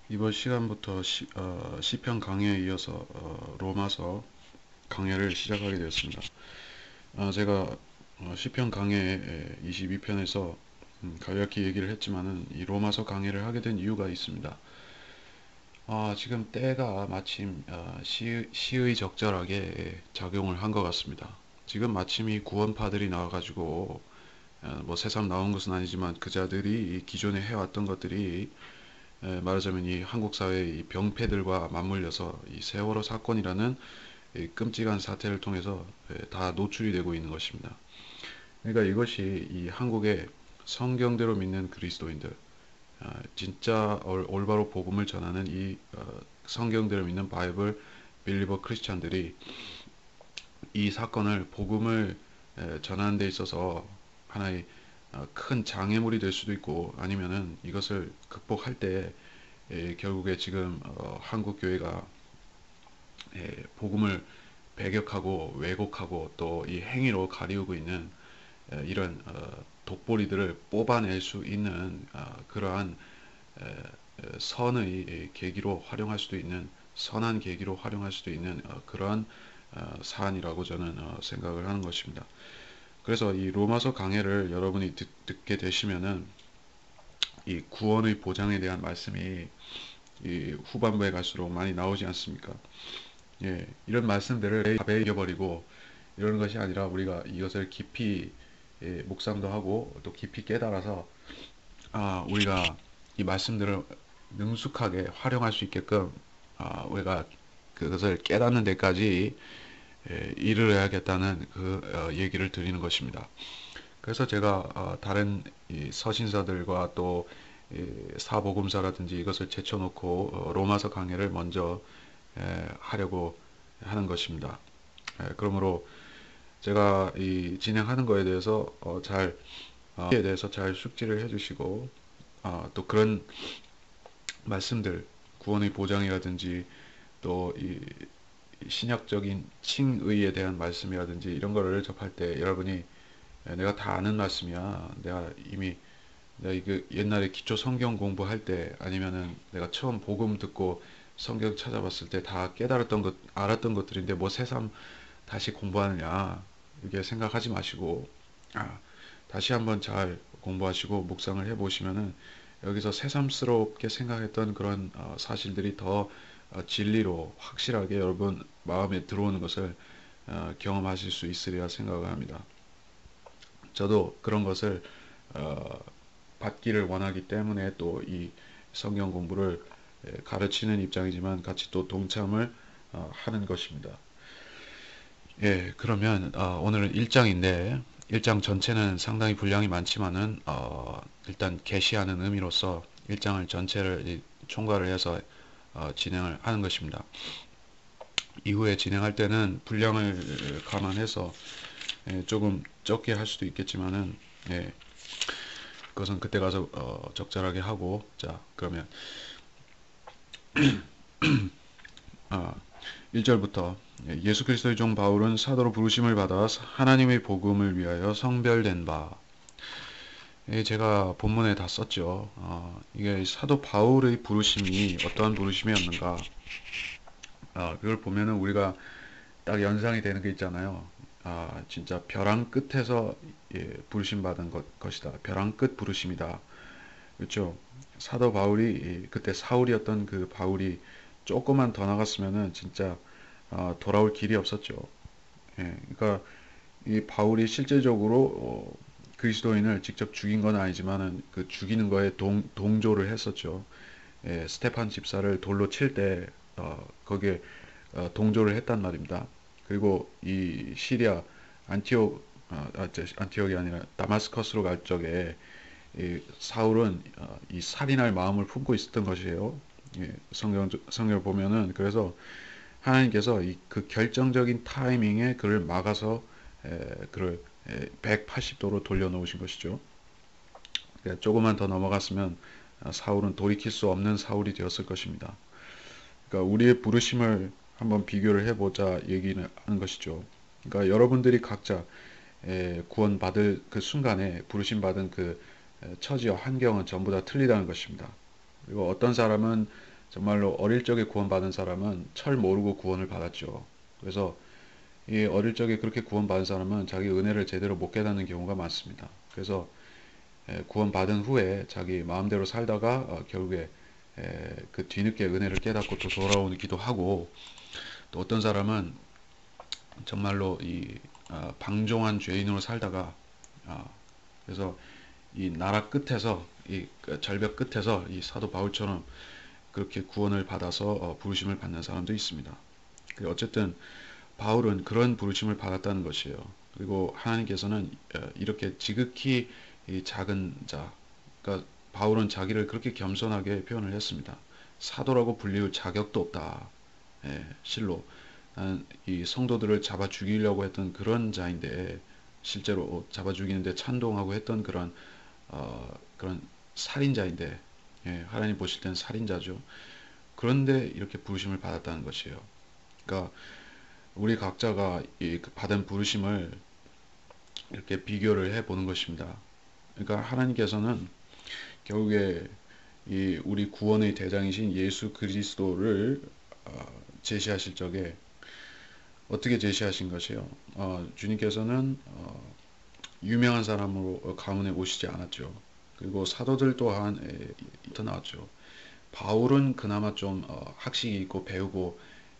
이번 시간부터 시편 강해에 이어서 로마서 강해를 시작하게 되었습니다. 제가 시편 강해 22편에서 간략히 얘기를 했지만은 이 로마서 강해를 하게 된 이유가 있습니다. 지금 때가 마침 시의 적절하게 작용을 한 것 같습니다. 지금 마침 이 구원파들이 나와가지고 뭐 새삼 나온 것은 아니지만 그자들이 기존에 해왔던 것들이 말하자면 이 한국 사회의 이 병폐들과 맞물려서 이 세월호 사건이라는 이 끔찍한 사태를 통해서 다 노출이 되고 있는 것입니다. 그러니까 이것이 이 한국의 성경대로 믿는 그리스도인들, 진짜 올바로 복음을 전하는 이 성경대로 믿는 바이블 빌리버 크리스찬들이 이 사건을 복음을 전하는 데 있어서 하나의 큰 장애물이 될 수도 있고, 아니면은 이것을 극복할 때 결국에 지금 한국 교회가 복음을 배격하고 왜곡하고 또 이 행위로 가리우고 있는 이런 독보리들을 뽑아낼 수 있는 그러한 선의 계기로 활용할 수도 있는, 선한 계기로 활용할 수도 있는 그러한 사안이라고 저는 생각을 하는 것입니다. 그래서 이 로마서 강해를 여러분이 듣게 되시면은 이 구원의 보장에 대한 말씀이 이 후반부에 갈수록 많이 나오지 않습니까? 예, 이런 말씀들을 다 배겨버리고 이러는 것이 아니라 우리가 이것을 깊이 묵상도 하고 또 깊이 깨달아서 우리가 이 말씀들을 능숙하게 활용할 수 있게끔 우리가 그것을 깨닫는 데까지 이르러야겠다는 그 얘기를 드리는 것입니다. 그래서 제가 다른 이 서신서들과 또 사복음서라든지 이것을 제쳐놓고 로마서 강해를 먼저 하려고 하는 것입니다. 그러므로 제가 이 진행하는 거에 대해서 에 대해서 잘 숙지를 해주시고 또 그런 말씀들, 구원의 보장이라든지 또 이 신약적인 칭의에 대한 말씀이라든지 이런 거를 접할 때 여러분이 내가 다 아는 말씀이야. 내가 이거 옛날에 기초 성경 공부할 때 아니면은 내가 처음 복음 듣고 성경 찾아봤을 때 다 깨달았던 것, 알았던 것들인데 뭐 새삼 다시 공부하느냐 이렇게 생각하지 마시고 아, 다시 한번 잘 공부하시고 묵상을 해보시면은 여기서 새삼스럽게 생각했던 그런 사실들이 더 진리로 확실하게 여러분 마음에 들어오는 것을 경험하실 수 있으리라 생각을 합니다. 저도 그런 것을 어, 받기를 원하기 때문에 또 이 성경 공부를 가르치는 입장이지만 같이 또 동참을 하는 것입니다. 예, 그러면 오늘은 1장인데 1장 전체는 상당히 분량이 많지만은 일단 게시하는 의미로서 1장을 전체를 총괄을 해서 진행을 하는 것입니다. 이후에 진행할 때는 분량을 감안해서 조금 적게 할 수도 있겠지만은 예, 그것은 그때 가서 적절하게 하고 자 그러면 1절부터 예수 그리스도의 종 바울은 사도로 부르심을 받아 하나님의 복음을 위하여 성별된 바. 제가 본문에 다 썼죠. 이게 사도 바울의 부르심이 어떠한 부르심이었는가. 그걸 보면은 우리가 딱 연상이 되는 게 있잖아요. 진짜 벼랑 끝에서 부르심 받은 것이다. 벼랑 끝 부르심이다. 그렇죠. 사도 바울이 그때 사울이었던 그 바울이 조금만 더 나갔으면은 진짜 돌아올 길이 없었죠. 예, 그러니까 이 바울이 실제적으로 그리스도인을 직접 죽인 건 아니지만은 그 죽이는 거에 동조를 했었죠. 스테판 집사를 돌로 칠 때 거기에 동조를 했단 말입니다. 그리고 이 시리아 안티옥이 아니라 다마스커스로 갈 적에 이 사울은 이 살인할 마음을 품고 있었던 것이에요. 성경을 보면은 그래서 하나님께서 그 결정적인 타이밍에 그를 막아서 그를 180도로 돌려놓으신 것이죠. 그러니까 조금만 더 넘어갔으면 사울은 돌이킬 수 없는 사울이 되었을 것입니다. 그러니까 우리의 부르심을 한번 비교를 해보자 얘기는 하는 것이죠. 그러니까 여러분들이 각자 구원받을 그 순간에 부르심 받은 그 처지와 환경은 전부 다 틀리다는 것입니다. 그리고 어떤 사람은 정말로 어릴 적에 구원받은 사람은 철 모르고 구원을 받았죠. 그래서 이 어릴 적에 그렇게 구원받은 사람은 자기 은혜를 제대로 못 깨닫는 경우가 많습니다. 그래서 구원받은 후에 자기 마음대로 살다가 결국에 그 뒤늦게 은혜를 깨닫고 또 돌아오기도 하고, 또 어떤 사람은 정말로 이 방종한 죄인으로 살다가 아, 그래서 이 나라 끝에서 이 절벽 끝에서 이 사도 바울처럼 그렇게 구원을 받아서 부르심을 받는 사람도 있습니다. 어쨌든 바울은 그런 부르심을 받았다는 것이에요. 그리고 하나님께서는 이렇게 지극히 이 작은 자, 그러니까 바울은 자기를 그렇게 겸손하게 표현을 했습니다. 사도라고 불릴 자격도 없다. 실로 나는 이 성도들을 잡아 죽이려고 했던 그런 자인데, 실제로 잡아 죽이는데 찬동하고 했던 그런 살인자인데, 하나님 보실 때는 살인자죠. 그런데 이렇게 부르심을 받았다는 것이에요. 그러니까 우리 각자가 이 받은 부르심을 이렇게 비교를 해 보는 것입니다. 그러니까 하나님께서는 결국에 이 우리 구원의 대장이신 예수 그리스도를 제시하실 적에 어떻게 제시하신 것이요? 주님께서는 유명한 사람으로 가문에 오시지 않았죠. 그리고 사도들 또한 더 나왔죠. 바울은 그나마 좀 학식이 있고 배우고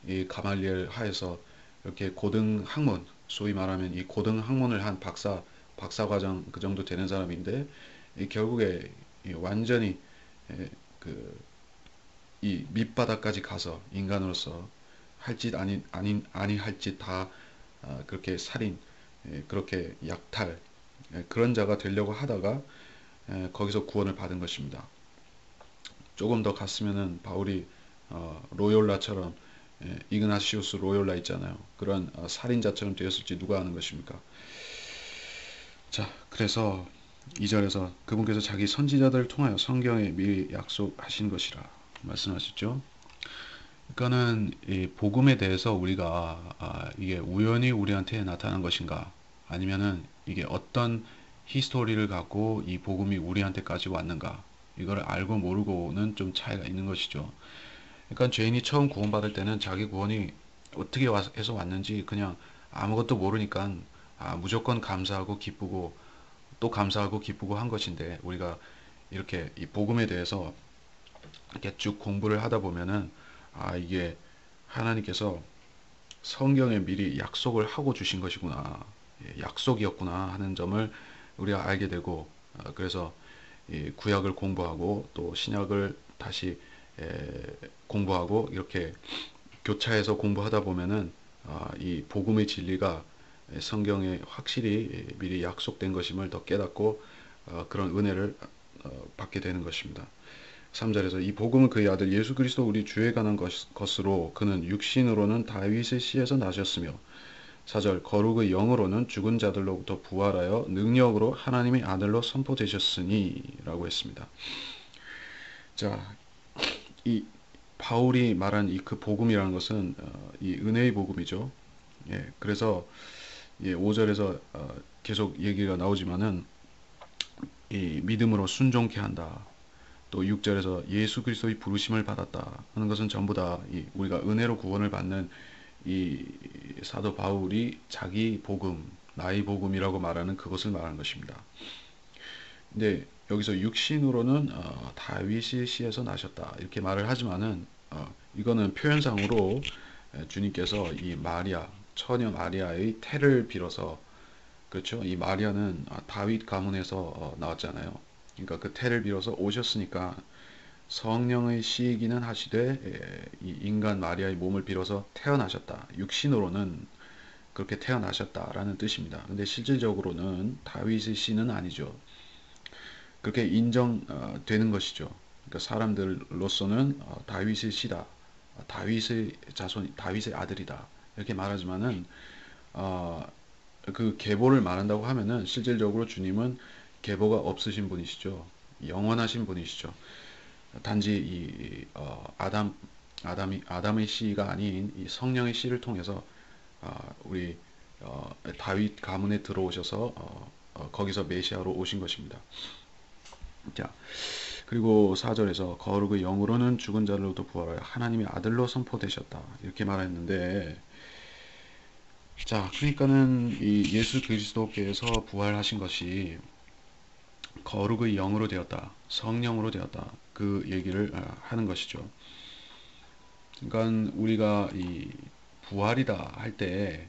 이 가말리엘 하에서 이렇게 고등 학문, 소위 말하면 이 고등 학문을 한 박사 과정 그 정도 되는 사람인데, 이 결국에 이 완전히 이 밑바닥까지 가서 인간으로서 할 짓 아니 할 짓 다 그렇게 살인, 그렇게 약탈, 그런 자가 되려고 하다가 거기서 구원을 받은 것입니다. 조금 더 갔으면은 바울이 로욜라처럼, 이그나시우스 로욜라 있잖아요. 그런 살인자처럼 되었을지 누가 아는 것입니까? 자, 그래서 2절에서 그분께서 자기 선지자들을 통하여 성경에 미리 약속하신 것이라 말씀하셨죠. 그러니까는 이 복음에 대해서 우리가 이게 우연히 우리한테 나타난 것인가, 아니면은 이게 어떤 히스토리를 갖고 이 복음이 우리한테까지 왔는가, 이걸 알고 모르고는 좀 차이가 있는 것이죠. 그러니까 죄인이 처음 구원받을 때는 자기 구원이 어떻게 해서 왔는지 그냥 아무것도 모르니까 무조건 감사하고 기쁘고 또 감사하고 기쁘고 한 것인데, 우리가 이렇게 이 복음에 대해서 이렇게 쭉 공부를 하다 보면은 이게 하나님께서 성경에 미리 약속을 하고 주신 것이구나, 약속이었구나 하는 점을 우리가 알게 되고, 그래서 이 구약을 공부하고 또 신약을 다시 공부하고 이렇게 교차해서 공부하다 보면은 이 복음의 진리가 성경에 확실히 미리 약속된 것임을 더 깨닫고 그런 은혜를 받게 되는 것입니다. 3절에서 이 복음은 그의 아들 예수 그리스도 우리 주에 관한 것으로 그는 육신으로는 다윗의 씨에서 나셨으며, 4절 거룩의 영으로는 죽은 자들로부터 부활하여 능력으로 하나님의 아들로 선포되셨으니 라고 했습니다. 자, 이 바울이 말한 이 그 복음이라는 것은 이 은혜의 복음이죠. 그래서 5절에서 계속 얘기가 나오지만은 이 믿음으로 순종케 한다. 또 6절에서 예수 그리스도의 부르심을 받았다 하는 것은 전부 다 우리가 은혜로 구원을 받는 이 사도 바울이 자기 복음, 나의 복음이라고 말하는 그것을 말하는 것입니다. 근데 여기서 육신으로는 다윗의 씨에서 나셨다 이렇게 말을 하지만은 이거는 표현상으로 주님께서 이 마리아, 처녀 마리아의 태를 빌어서, 그렇죠? 이 마리아는 다윗 가문에서 나왔잖아요. 그러니까 그 태를 빌어서 오셨으니까 성령의 씨이기는 하시되 이 인간 마리아의 몸을 빌어서 태어나셨다. 육신으로는 그렇게 태어나셨다라는 뜻입니다. 근데 실질적으로는 다윗의 씨는 아니죠. 그렇게 인정되는 것이죠. 그러니까 사람들로서는 다윗의 씨다, 다윗의 자손, 다윗의 아들이다 이렇게 말하지만은 그 계보를 말한다고 하면은 실질적으로 주님은 계보가 없으신 분이시죠. 영원하신 분이시죠. 단지 이 아담의 씨가 아닌 이 성령의 씨를 통해서 우리 다윗 가문에 들어오셔서 거기서 메시아로 오신 것입니다. 자, 그리고 4절에서 거룩의 영으로는 죽은 자들로부터 부활하여 하나님의 아들로 선포되셨다. 이렇게 말했는데, 자, 그러니까는 이 예수 그리스도께서 부활하신 것이 거룩의 영으로 되었다. 성령으로 되었다. 그 얘기를 하는 것이죠. 그러니까 우리가 이 부활이다 할 때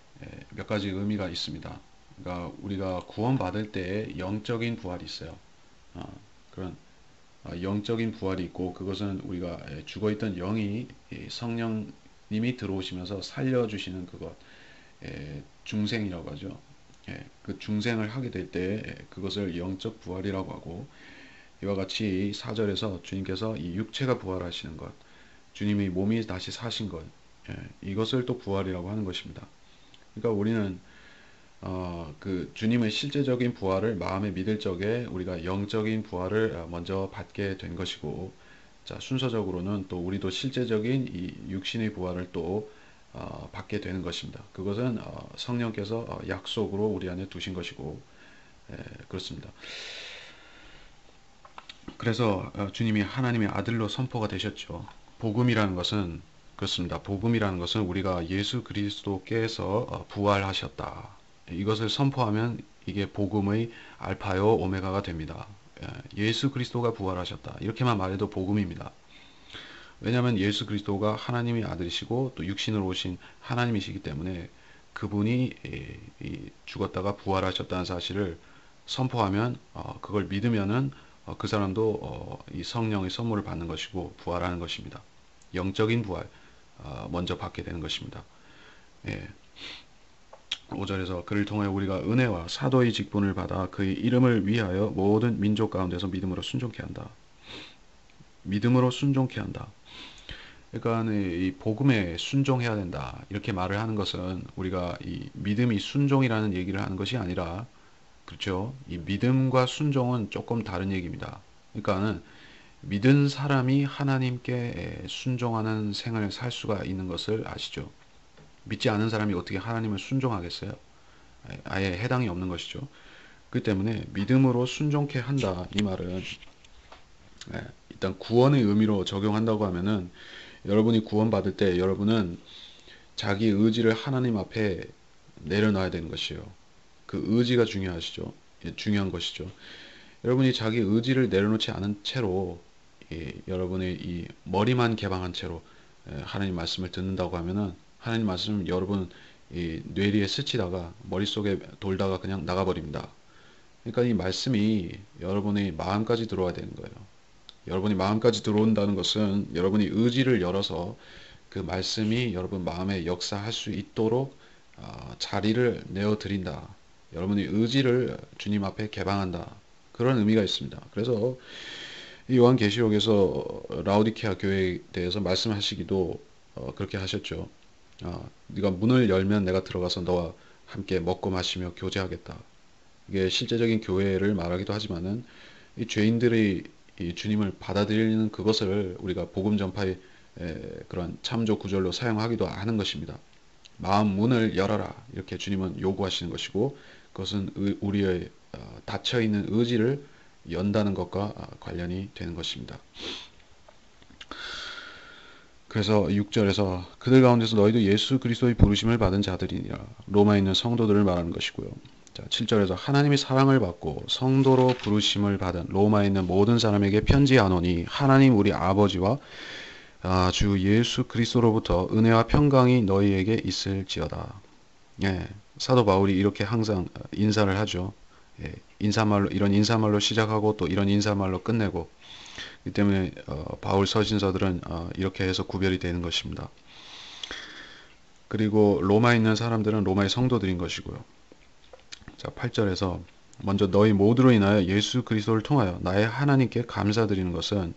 몇 가지 의미가 있습니다. 그러니까 우리가 구원받을 때 영적인 부활이 있어요. 그런 영적인 부활이 있고, 그것은 우리가 죽어있던 영이 성령님이 들어오시면서 살려주시는 그것, 중생이라고 하죠. 그 중생을 하게 될 때 그것을 영적 부활이라고 하고, 이와 같이 4절에서 주님께서 이 육체가 부활하시는 것, 주님이 몸이 다시 사신 것, 이것을 또 부활이라고 하는 것입니다. 그러니까 우리는 그 주님의 실제적인 부활을 마음에 믿을 적에 우리가 영적인 부활을 먼저 받게 된 것이고, 자, 순서적으로는 또 우리도 실제적인 이 육신의 부활을 또 받게 되는 것입니다. 그것은 성령께서 약속으로 우리 안에 두신 것이고, 그렇습니다. 그래서 주님이 하나님의 아들로 선포가 되셨죠. 복음이라는 것은 그렇습니다. 복음이라는 것은 우리가 예수 그리스도께서 부활하셨다, 이것을 선포하면 이게 복음의 알파요 오메가가 됩니다. 예수 그리스도가 부활하셨다, 이렇게만 말해도 복음입니다. 왜냐하면 예수 그리스도가 하나님의 아들이시고 또 육신으로 오신 하나님이시기 때문에 그분이 죽었다가 부활하셨다는 사실을 선포하면, 그걸 믿으면은 그 사람도 이 성령의 선물을 받는 것이고 부활하는 것입니다. 영적인 부활 먼저 받게 되는 것입니다. 예. 5절에서 그를 통하여 우리가 은혜와 사도의 직분을 받아 그의 이름을 위하여 모든 민족 가운데서 믿음으로 순종케 한다. 믿음으로 순종케 한다. 그러니까 이 복음에 순종해야 된다, 이렇게 말을 하는 것은 우리가 이 믿음이 순종이라는 얘기를 하는 것이 아니라, 그렇죠, 이 믿음과 순종은 조금 다른 얘기입니다. 그러니까는 믿은 사람이 하나님께 순종하는 생을 살 수가 있는 것을 아시죠? 믿지 않은 사람이 어떻게 하나님을 순종하겠어요? 아예 해당이 없는 것이죠. 그 때문에 믿음으로 순종케 한다, 이 말은 일단 구원의 의미로 적용한다고 하면은, 여러분이 구원받을 때 여러분은 자기 의지를 하나님 앞에 내려놔야 되는 것이에요. 그 의지가 중요하시죠. 중요한 것이죠. 여러분이 자기 의지를 내려놓지 않은 채로, 여러분의 이 머리만 개방한 채로 하나님 말씀을 듣는다고 하면은, 하나님 말씀 여러분 이 뇌리에 스치다가 머릿속에 돌다가 그냥 나가버립니다. 그러니까 이 말씀이 여러분의 마음까지 들어와야 되는 거예요. 여러분이 마음까지 들어온다는 것은 여러분이 의지를 열어서 그 말씀이 여러분 마음에 역사할 수 있도록 자리를 내어드린다. 여러분의 의지를 주님 앞에 개방한다. 그런 의미가 있습니다. 그래서 이 요한계시록에서 라오디케아 교회에 대해서 말씀하시기도 그렇게 하셨죠. 네가 문을 열면 내가 들어가서 너와 함께 먹고 마시며 교제하겠다. 이게 실제적인 교회를 말하기도 하지만은, 이 죄인들이 이 주님을 받아들이는 그것을 우리가 복음 전파의 그런 참조 구절로 사용하기도 하는 것입니다. 마음 문을 열어라, 이렇게 주님은 요구하시는 것이고, 그것은 우리의 닫혀 있는 의지를 연다는 것과 관련이 되는 것입니다. 그래서 6절에서 그들 가운데서 너희도 예수 그리스도의 부르심을 받은 자들이니라, 로마에 있는 성도들을 말하는 것이고요. 자, 7절에서 하나님의 사랑을 받고 성도로 부르심을 받은 로마에 있는 모든 사람에게 편지하노니 하나님 우리 아버지와 주 예수 그리스도로부터 은혜와 평강이 너희에게 있을지어다. 사도 바울이 이렇게 항상 인사를 하죠. 인사말로, 이런 인사말로 시작하고 또 이런 인사말로 끝내고, 이 때문에 바울 서신서들은 이렇게 해서 구별이 되는 것입니다. 그리고 로마에 있는 사람들은 로마의 성도들인 것이고요. 자, 8절에서 먼저 너희 모두로 인하여 예수 그리스도를 통하여 나의 하나님께 감사드리는 것은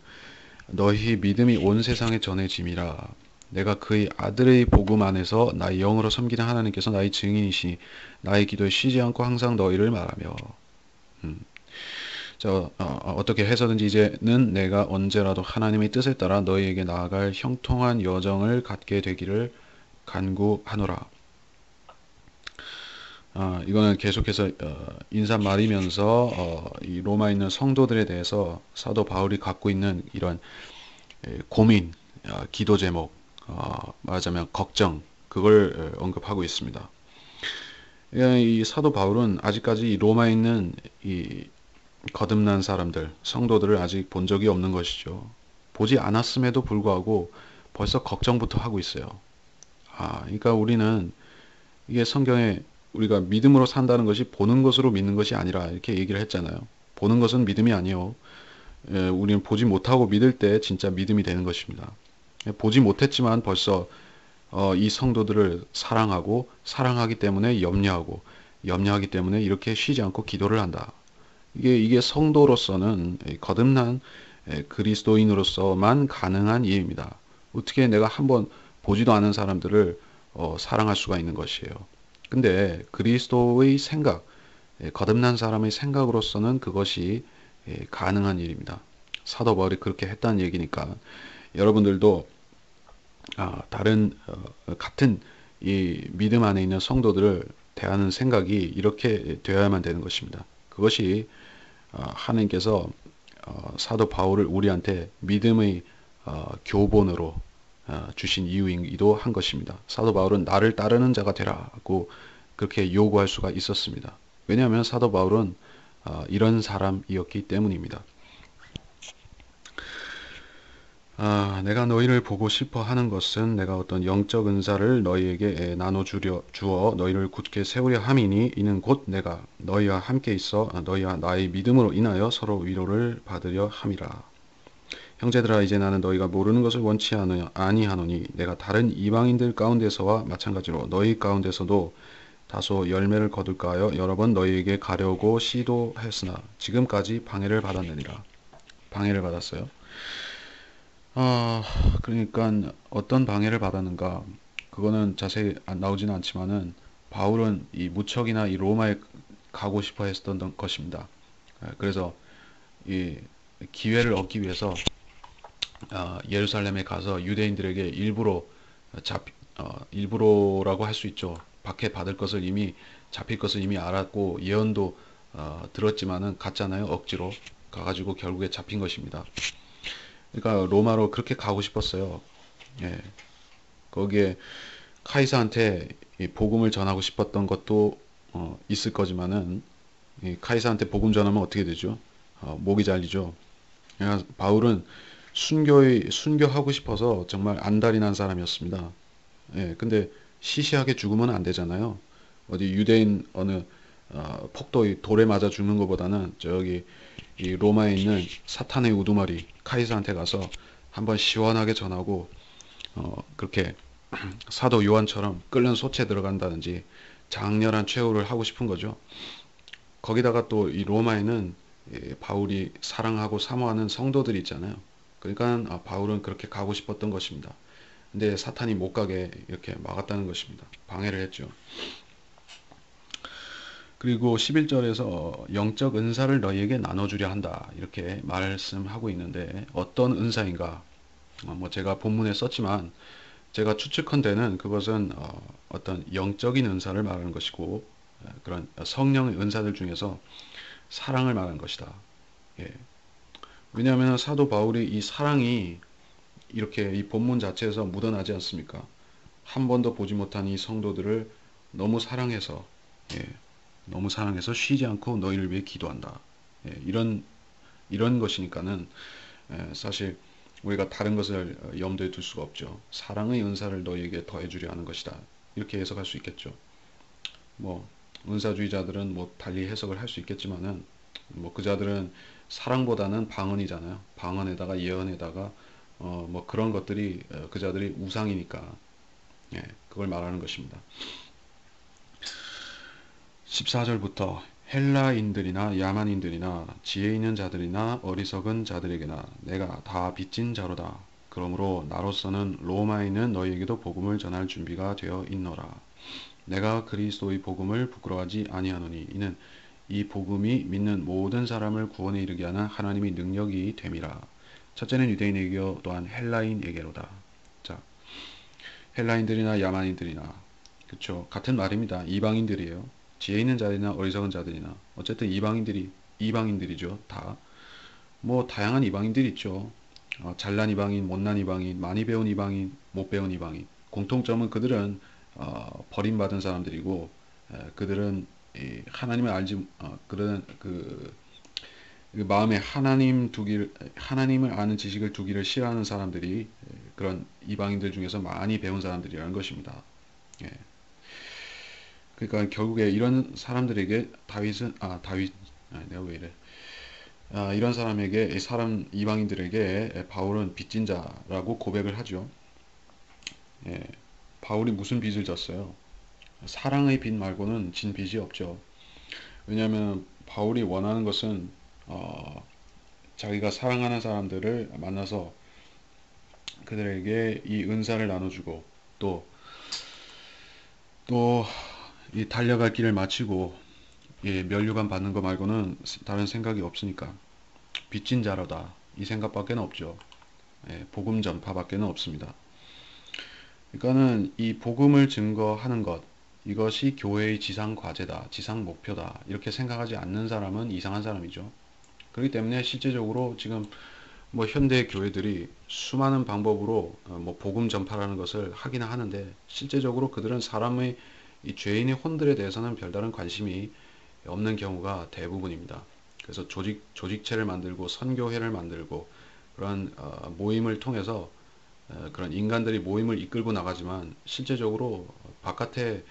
너희 믿음이 온 세상에 전해짐이라. 내가 그의 아들의 복음 안에서 나의 영으로 섬기는 하나님께서 나의 증인이시니 나의 기도에 쉬지 않고 항상 너희를 말하며. 어떻게 해서든지 이제는 내가 언제라도 하나님의 뜻에 따라 너희에게 나아갈 형통한 여정을 갖게 되기를 간구하노라. 이거는 계속해서 인사말이면서 이 로마에 있는 성도들에 대해서 사도 바울이 갖고 있는 이런 고민, 기도 제목, 말하자면 걱정, 그걸 언급하고 있습니다. 이 사도 바울은 아직까지 이 로마에 있는 이 거듭난 사람들, 성도들을 아직 본 적이 없는 것이죠. 보지 않았음에도 불구하고 벌써 걱정부터 하고 있어요. 그러니까 우리는 이게 성경에 우리가 믿음으로 산다는 것이 보는 것으로 믿는 것이 아니라 이렇게 얘기를 했잖아요. 보는 것은 믿음이 아니요. 우리는 보지 못하고 믿을 때 진짜 믿음이 되는 것입니다. 보지 못했지만 벌써 이 성도들을 사랑하고 사랑하기 때문에 염려하고 염려하기 때문에 이렇게 쉬지 않고 기도를 한다. 이게 성도로서는 거듭난 그리스도인으로서만 가능한 일입니다. 어떻게 내가 한번 보지도 않은 사람들을 사랑할 수가 있는 것이에요. 근데 그리스도의 생각, 거듭난 사람의 생각으로서는 그것이 가능한 일입니다. 사도 바울이 그렇게 했다는 얘기니까 여러분들도 다른 같은 이 믿음 안에 있는 성도들을 대하는 생각이 이렇게 되어야만 되는 것입니다. 그것이 하나님께서 사도 바울을 우리한테 믿음의 교본으로 주신 이유이기도 한 것입니다. 사도 바울은 나를 따르는 자가 되라고 그렇게 요구할 수가 있었습니다. 왜냐하면 사도 바울은 이런 사람이었기 때문입니다. 내가 너희를 보고 싶어 하는 것은 내가 어떤 영적 은사를 너희에게 주어 너희를 굳게 세우려 함이니 이는 곧 내가 너희와 함께 있어 너희와 나의 믿음으로 인하여 서로 위로를 받으려 함이라. 형제들아 이제 나는 너희가 모르는 것을 원치 아니하노니 내가 다른 이방인들 가운데서와 마찬가지로 너희 가운데서도 다소 열매를 거둘까 하여 여러 번 너희에게 가려고 시도했으나 지금까지 방해를 받았느니라. 방해를 받았어요. 아, 그러니까 어떤 방해를 받았는가? 그거는 자세히 나오지는 않지만은 바울은 이 무척이나 이 로마에 가고 싶어 했던 것입니다. 그래서 이 기회를 얻기 위해서 예루살렘에 가서 유대인들에게 일부러라고 할 수 있죠. 박해 받을 것을 이미 잡힐 것을 이미 알았고 예언도 들었지만은 갔잖아요. 억지로 가가지고 결국에 잡힌 것입니다. 그러니까 로마로 그렇게 가고 싶었어요. 예. 거기에 카이사한테 이 복음을 전하고 싶었던 것도 있을 거지만은 이 카이사한테 복음 전하면 어떻게 되죠? 목이 잘리죠. 그러니까 바울은 순교하고 싶어서 정말 안달이 난 사람이었습니다. 예, 근데 시시하게 죽으면 안 되잖아요. 어디 유대인 어느 폭도 돌에 맞아 죽는 것보다는 저기 이 로마에 있는 사탄의 우두머리 카이사한테 가서 한번 시원하게 전하고 그렇게 사도 요한처럼 끓는 솥에 들어간다든지 장렬한 최후를 하고 싶은 거죠. 거기다가 또 이 로마에는 바울이 사랑하고 사모하는 성도들이 있잖아요. 그러니까 바울은 그렇게 가고 싶었던 것입니다. 근데 사탄이 못 가게 이렇게 막았다는 것입니다. 방해를 했죠. 그리고 11절에서 영적 은사를 너희에게 나눠주려 한다. 이렇게 말씀하고 있는데 어떤 은사인가? 뭐 제가 본문에 썼지만 제가 추측컨대는 그것은 어떤 영적인 은사를 말하는 것이고 그런 성령의 은사들 중에서 사랑을 말하는 것이다. 예. 왜냐하면 사도 바울이 이 사랑이 이렇게 이 본문 자체에서 묻어나지 않습니까? 한 번도 보지 못한 이 성도들을 너무 사랑해서 예, 너무 사랑해서 쉬지 않고 너희를 위해 기도한다. 예, 이런 것이니까는 사실 우리가 다른 것을 염두에 둘 수가 없죠. 사랑의 은사를 너희에게 더해주려 하는 것이다. 이렇게 해석할 수 있겠죠. 뭐 은사주의자들은 뭐 달리 해석을 할 수 있겠지만은 뭐 그자들은 사랑보다는 방언이잖아요. 방언에다가 예언에다가 뭐 그런 것들이 그자들이 우상이니까 예, 그걸 말하는 것입니다. 14절부터 헬라인들이나 야만인들이나 지혜 있는 자들이나 어리석은 자들에게나 내가 다 빚진 자로다. 그러므로 나로서는 로마에 있는 너희에게도 복음을 전할 준비가 되어 있노라. 내가 그리스도의 복음을 부끄러워하지 아니하노니 이는 이 복음이 믿는 모든 사람을 구원에 이르게 하는 하나님의 능력이 됨이라. 첫째는 유대인에게 또한 헬라인에게로다. 자, 헬라인들이나 야만인들이나 그쵸 같은 말입니다. 이방인들이에요. 지혜 있는 자들이나 어리석은 자들이나 어쨌든 이방인들이죠. 다 뭐 다양한 이방인들이 있죠. 잘난 이방인, 못난 이방인, 많이 배운 이방인, 못 배운 이방인. 공통점은 그들은 버림받은 사람들이고 그들은 하나님을 알지 그들은 그 마음에 하나님을 아는 지식을 두기를 싫어하는 사람들이 그런 이방인들 중에서 많이 배운 사람들이라는 것입니다. 예. 그러니까 결국에 이런 사람들에게 내가 왜 이래? 이런 사람에게 이방인들에게 바울은 빚진 자라고 고백을 하죠. 예. 바울이 무슨 빚을 졌어요? 사랑의 빚 말고는 진 빚이 없죠. 왜냐하면 바울이 원하는 것은 자기가 사랑하는 사람들을 만나서 그들에게 이 은사를 나눠주고 또 이 달려갈 길을 마치고 면류관 받는 거 말고는 다른 생각이 없으니까 빚진 자로다 이 생각밖에 없죠. 복음 전파밖에 없습니다. 그러니까는 이 복음을 증거하는 것 이것이 교회의 지상 과제다, 지상 목표다 이렇게 생각하지 않는 사람은 이상한 사람이죠. 그렇기 때문에 실제적으로 지금 뭐 현대 교회들이 수많은 방법으로 뭐 복음 전파라는 것을 하긴 하는데 실제적으로 그들은 사람의 이 죄인의 혼들에 대해서는 별다른 관심이 없는 경우가 대부분입니다. 그래서 조직체를 만들고 선교회를 만들고 그런 모임을 통해서 그런 인간들이 모임을 이끌고 나가지만 실제적으로 바깥에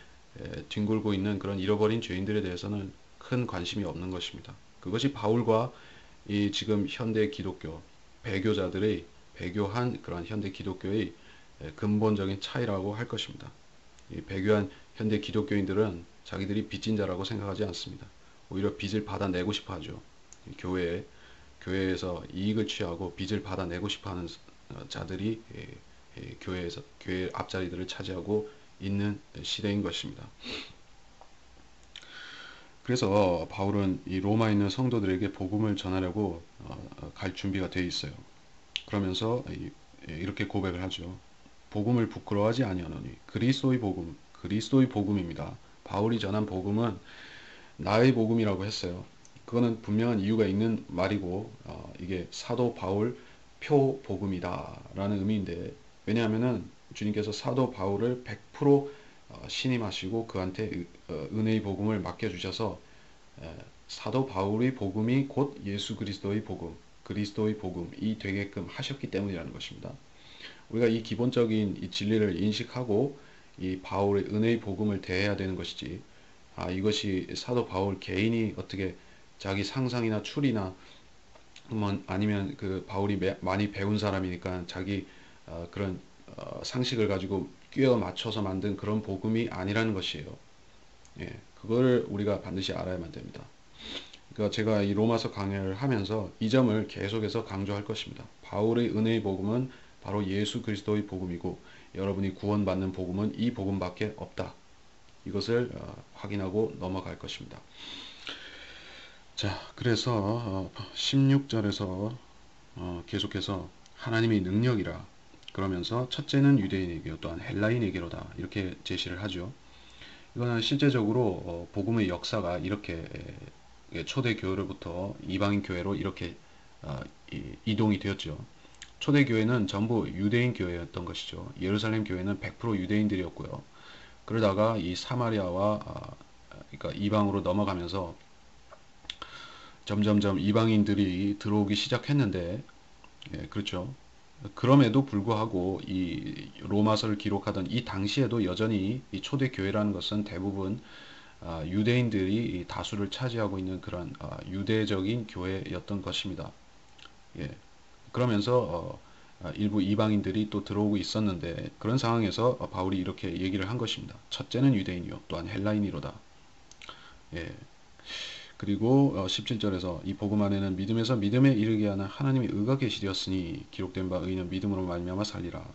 뒹굴고 있는 그런 잃어버린 죄인들에 대해서는 큰 관심이 없는 것입니다. 그것이 바울과 이 지금 현대 기독교 배교자들의 배교한 그런 현대 기독교의 근본적인 차이라고 할 것입니다. 이 배교한 현대 기독교인들은 자기들이 빚진 자라고 생각하지 않습니다. 오히려 빚을 받아내고 싶어 하죠. 교회에서 이익을 취하고 빚을 받아내고 싶어 하는 자들이 교회 앞자리들을 차지하고 있는 시대인 것입니다. 그래서 바울은 이 로마에 있는 성도들에게 복음을 전하려고 갈 준비가 되어 있어요. 그러면서 이렇게 고백을 하죠. 복음을 부끄러워하지 아니하노니 그리스도의 복음입니다. 바울이 전한 복음은 나의 복음이라고 했어요. 그거는 분명한 이유가 있는 말이고 이게 사도 바울 표 복음이다라는 의미인데 왜냐하면은 주님께서 사도 바울을 100% 신임하시고 그한테 은혜의 복음을 맡겨주셔서 사도 바울의 복음이 곧 예수 그리스도의 복음이 되게끔 하셨기 때문이라는 것입니다. 우리가 이 기본적인 이 진리를 인식하고 이 바울의 은혜의 복음을 대해야 되는 것이지 이것이 사도 바울 개인이 어떻게 자기 상상이나 추리나 뭐 아니면 그 바울이 많이 배운 사람이니까 자기 그런 상식을 가지고 끼워 맞춰서 만든 그런 복음이 아니라는 것이에요. 그거를 우리가 반드시 알아야만 됩니다. 그러니까 제가 이 로마서 강해를 하면서 이 점을 계속해서 강조할 것입니다. 바울의 은혜의 복음은 바로 예수 그리스도의 복음이고 여러분이 구원받는 복음은 이 복음밖에 없다. 이것을 확인하고 넘어갈 것입니다. 자, 그래서 16절에서 계속해서 하나님의 능력이라 그러면서 첫째는 유대인에게 또한 헬라인에게로다 이렇게 제시를 하죠. 이거는 실제적으로 복음의 역사가 이렇게 초대 교회로부터 이방인 교회로 이렇게 이동이 되었죠. 초대 교회는 전부 유대인 교회였던 것이죠. 예루살렘 교회는 100% 유대인들이었고요. 그러다가 이 사마리아와 그러니까 이방으로 넘어가면서 점점점 이방인들이 들어오기 시작했는데 그렇죠. 그럼에도 불구하고 이 로마서를 기록하던 이 당시에도 여전히 이 초대 교회라는 것은 대부분 유대인들이 다수를 차지하고 있는 그런 유대적인 교회였던 것입니다. 그러면서 일부 이방인들이 또 들어오고 있었는데 그런 상황에서 바울이 이렇게 얘기를 한 것입니다. 첫째는 유대인이요 또한 헬라인이로다. 그리고 17절에서 이 복음 안에는 믿음에서 믿음에 이르게 하는 하나님의 의가 계시되었으니 기록된 바 의는 믿음으로 말미암아 살리라.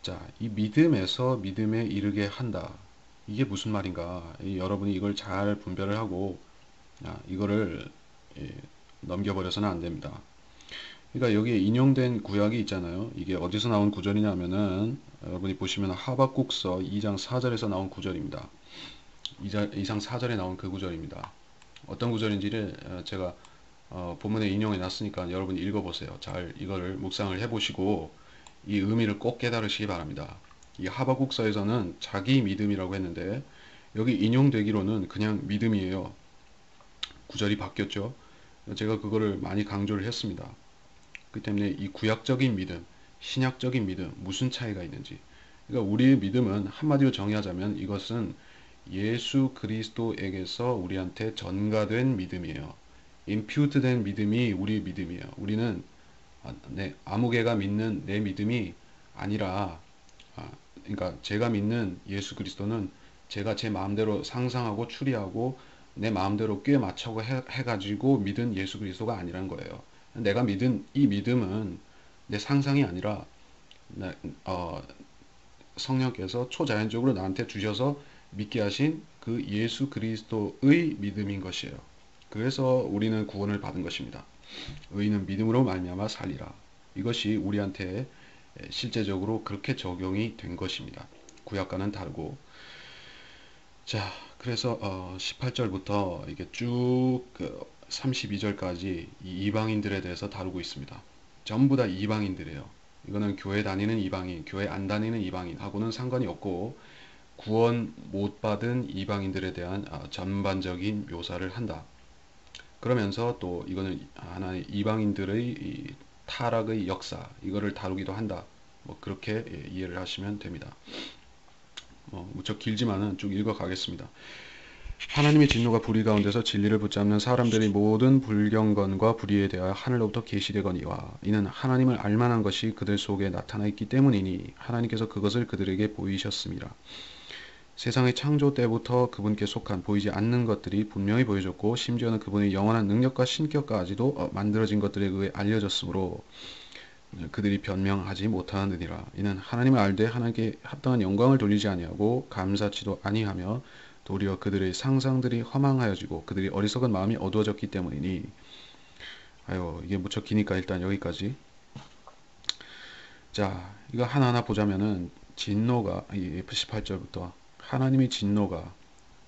자, 이 믿음에서 믿음에 이르게 한다. 이게 무슨 말인가? 여러분이 이걸 잘 분별을 하고 이거를 넘겨버려서는 안 됩니다. 그러니까 여기에 인용된 구약이 있잖아요. 이게 어디서 나온 구절이냐면은 여러분이 보시면 하박국서 2장 4절에서 나온 구절입니다. 이상 4절에 나온 그 구절입니다. 어떤 구절인지를 제가 본문에 인용해 놨으니까 여러분이 읽어보세요. 잘 이거를 묵상을 해보시고 이 의미를 꼭 깨달으시기 바랍니다. 이 하박국서에서는 자기 믿음이라고 했는데 여기 인용되기로는 그냥 믿음이에요. 구절이 바뀌었죠. 제가 그거를 많이 강조를 했습니다. 그 때문에 이 구약적인 믿음, 신약적인 믿음 무슨 차이가 있는지. 그러니까 우리의 믿음은 한마디로 정의하자면 이것은 예수 그리스도에게서 우리한테 전가된 믿음이에요. 임퓨트된 믿음이 우리의 믿음이에요. 우리는 아무개가 믿는 내 믿음이 아니라 그러니까 제가 믿는 예수 그리스도는 제가 제 마음대로 상상하고 추리하고 내 마음대로 꽤 맞춰고 해가지고 믿은 예수 그리스도가 아니란 거예요. 내가 믿은 이 믿음은 내 상상이 아니라 성령께서 초자연적으로 나한테 주셔서 믿게 하신 그 예수 그리스도의 믿음인 것이에요. 그래서 우리는 구원을 받은 것입니다. 의인은 믿음으로 말미암아 살리라. 이것이 우리한테 실제적으로 그렇게 적용이 된 것입니다. 구약과는 다르고. 자, 그래서 18절부터 이게 쭉 32절까지 이 이방인들에 대해서 다루고 있습니다. 전부 다 이방인들이에요. 이거는 교회 다니는 이방인, 교회 안 다니는 이방인하고는 상관이 없고 구원 못 받은 이방인들에 대한 전반적인 묘사를 한다. 그러면서 또 이거는 하나의 이방인들의 타락의 역사 이거를 다루기도 한다. 뭐 그렇게 이해를 하시면 됩니다. 무척 길지만은 쭉 읽어 가겠습니다. 하나님의 진노가 불의 가운데서 진리를 붙잡는 사람들의 모든 불경건과 불의에 대하여 하늘로부터 계시되거니와 이는 하나님을 알만한 것이 그들 속에 나타나 있기 때문이니 하나님께서 그것을 그들에게 보이셨습니다. 세상의 창조 때부터 그분께 속한 보이지 않는 것들이 분명히 보여졌고 심지어는 그분의 영원한 능력과 신격까지도 만들어진 것들에 의해 알려졌으므로 그들이 변명하지 못하느니라. 이는 하나님을 알되 하나님께 합당한 영광을 돌리지 아니하고 감사치도 아니하며 도리어 그들의 상상들이 허망하여지고 그들이 어리석은 마음이 어두워졌기 때문이니. 아유, 이게 무척 기니까 일단 여기까지. 자, 이거 하나하나 보자면은 진노가 이 18절부터 하나님의 진노가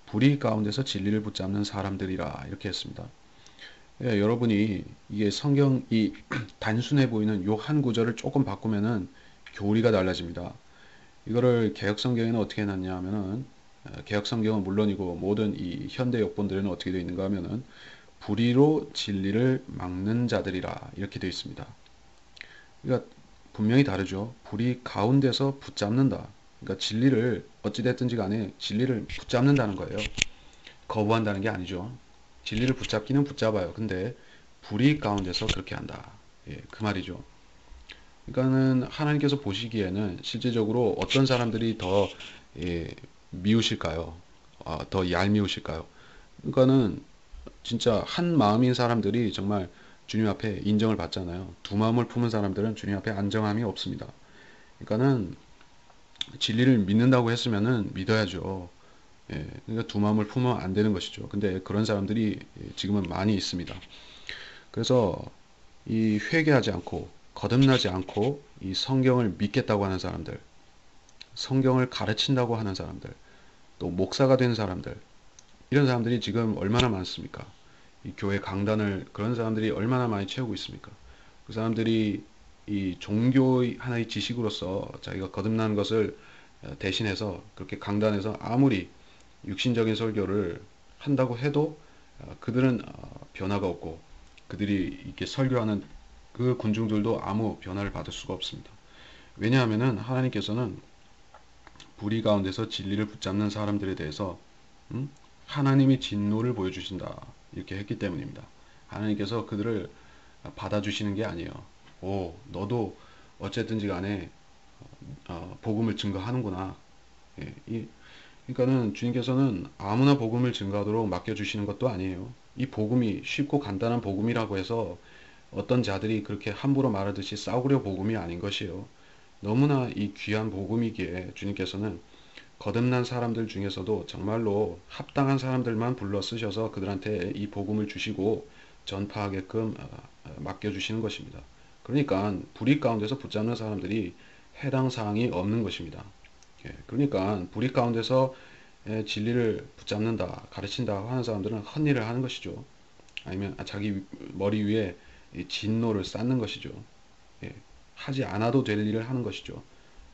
불의 가운데서 진리를 붙잡는 사람들이라 이렇게 했습니다. 예, 여러분이 이게 성경이 단순해 보이는 요 한 구절을 조금 바꾸면은 교리가 달라집니다. 이거를 개혁 성경에는 어떻게 해놨냐 하면은 개혁 성경은 물론이고 모든 이 현대 역본들에는 어떻게 되어 있는가 하면은 불의로 진리를 막는 자들이라 이렇게 되어 있습니다. 그러니까 분명히 다르죠. 불의 가운데서 붙잡는다. 그러니까 진리를 어찌됐든지 간에 진리를 붙잡는다는 거예요. 거부한다는 게 아니죠. 진리를 붙잡기는 붙잡아요. 근데 불의 가운데서 그렇게 한다. 예, 그 말이죠. 그러니까는 하나님께서 보시기에는 실제적으로 어떤 사람들이 더 미우실까요? 더 얄미우실까요? 그러니까는 진짜 한 마음인 사람들이 정말 주님 앞에 인정을 받잖아요. 두 마음을 품은 사람들은 주님 앞에 안정함이 없습니다. 그러니까는 진리를 믿는다고 했으면은 믿어야죠. 예, 그러니까 두 마음을 품으면 안 되는 것이죠. 근데 그런 사람들이 지금은 많이 있습니다. 그래서 이 회개하지 않고 거듭나지 않고 이 성경을 믿겠다고 하는 사람들, 성경을 가르친다고 하는 사람들, 또 목사가 된 사람들, 이런 사람들이 지금 얼마나 많습니까? 이 교회 강단을 그런 사람들이 얼마나 많이 채우고 있습니까? 그 사람들이 이 종교의 하나의 지식으로서 자기가 거듭나는 것을 대신해서 그렇게 강단에서 아무리 육신적인 설교를 한다고 해도 그들은 변화가 없고 그들이 이렇게 설교하는 그 군중들도 아무 변화를 받을 수가 없습니다. 왜냐하면은 하나님께서는 불의 가운데서 진리를 붙잡는 사람들에 대해서 하나님이 진노를 보여주신다 이렇게 했기 때문입니다. 하나님께서 그들을 받아주시는 게 아니에요. 오, 너도 어쨌든지 간에 복음을 증거하는구나. 예, 그러니까는 주님께서는 아무나 복음을 증거하도록 맡겨주시는 것도 아니에요. 이 복음이 쉽고 간단한 복음이라고 해서 어떤 자들이 그렇게 함부로 말하듯이 싸구려 복음이 아닌 것이에요. 너무나 이 귀한 복음이기에 주님께서는 거듭난 사람들 중에서도 정말로 합당한 사람들만 불러 쓰셔서 그들한테 이 복음을 주시고 전파하게끔 맡겨주시는 것입니다. 그러니까 불의 가운데서 붙잡는 사람들이 해당 사항이 없는 것입니다. 예, 그러니까 불의 가운데서 진리를 붙잡는다, 가르친다 하는 사람들은 헛일을 하는 것이죠. 아니면 자기 머리 위에 진노를 쌓는 것이죠. 예, 하지 않아도 될 일을 하는 것이죠.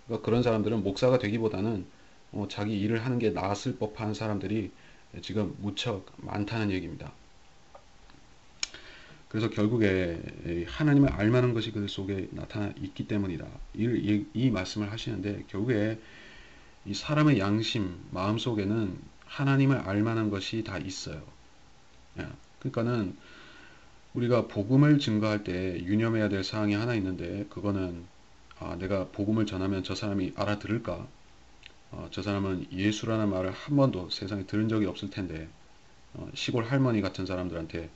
그러니까 그런 사람들은 목사가 되기보다는 자기 일을 하는 게 나았을 법한 사람들이 지금 무척 많다는 얘기입니다. 그래서 결국에 하나님을 알만한 것이 그들 속에 나타나 있기 때문이다. 이 말씀을 하시는데 결국에 이 사람의 양심, 마음 속에는 하나님을 알만한 것이 다 있어요. 예, 그러니까는 우리가 복음을 증거할 때 유념해야 될 사항이 하나 있는데 그거는 내가 복음을 전하면 저 사람이 알아들을까? 저 사람은 예수라는 말을 한 번도 세상에 들은 적이 없을 텐데 시골 할머니 같은 사람들한테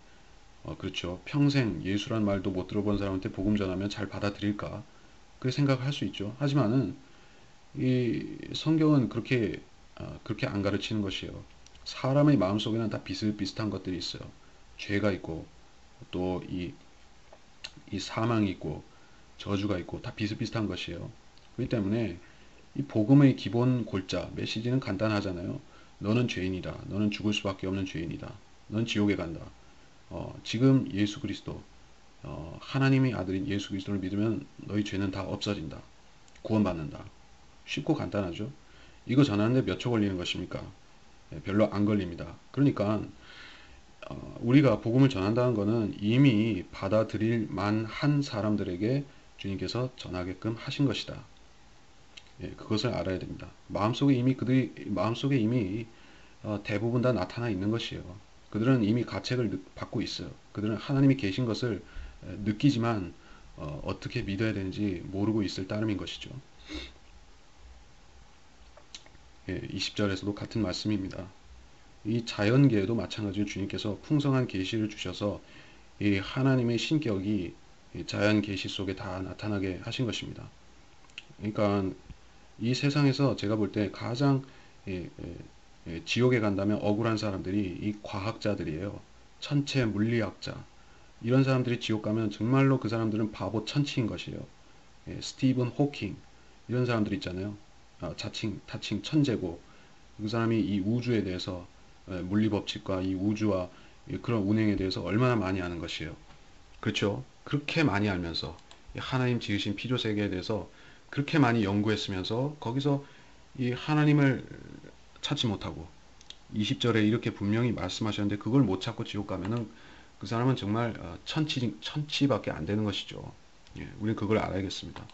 그렇죠. 평생 예수란 말도 못 들어본 사람한테 복음 전하면 잘 받아들일까? 그렇게 생각할 수 있죠. 하지만은 이 성경은 그렇게 안 가르치는 것이에요. 사람의 마음속에는 다 비슷비슷한 것들이 있어요. 죄가 있고 또 이 사망이 있고 저주가 있고 다 비슷비슷한 것이에요. 그렇기 때문에 이 복음의 기본 골자 메시지는 간단하잖아요. 너는 죄인이다. 너는 죽을 수밖에 없는 죄인이다. 너는 지옥에 간다. 지금 예수 그리스도 하나님의 아들인 예수 그리스도를 믿으면 너희 죄는 다 없어진다. 구원받는다. 쉽고 간단하죠. 이거 전하는데 몇 초 걸리는 것입니까? 별로 안 걸립니다. 그러니까 우리가 복음을 전한다는 것은 이미 받아들일 만한 사람들에게 주님께서 전하게끔 하신 것이다. 그것을 알아야 됩니다. 마음속에 이미 대부분 다 나타나 있는 것이에요. 그들은 이미 가책을 받고 있어요. 그들은 하나님이 계신 것을 느끼지만 어떻게 믿어야 되는지 모르고 있을 따름인 것이죠. 20절에서도 같은 말씀입니다. 이 자연계에도 마찬가지로 주님께서 풍성한 계시를 주셔서 이 하나님의 신격이 자연 계시 속에 다 나타나게 하신 것입니다. 그러니까 이 세상에서 제가 볼 때 가장 지옥에 간다면 억울한 사람들이 이 과학자들이에요. 천체 물리학자. 이런 사람들이 지옥 가면 정말로 그 사람들은 바보 천치인 것이에요. 스티븐 호킹 이런 사람들 있잖아요. 타칭 천재고 그 사람이 이 우주에 대해서 물리 법칙과 이 우주와 그런 운행에 대해서 얼마나 많이 아는 것이에요. 그렇죠? 그렇게 많이 알면서 하나님 지으신 피조 세계에 대해서 그렇게 많이 연구했으면서 거기서 이 하나님을 찾지 못하고 20절에 이렇게 분명히 말씀하셨는데 그걸 못 찾고 지옥 가면은 그 사람은 정말 천치밖에 안 되는 것이죠. 우리는 그걸 알아야겠습니다.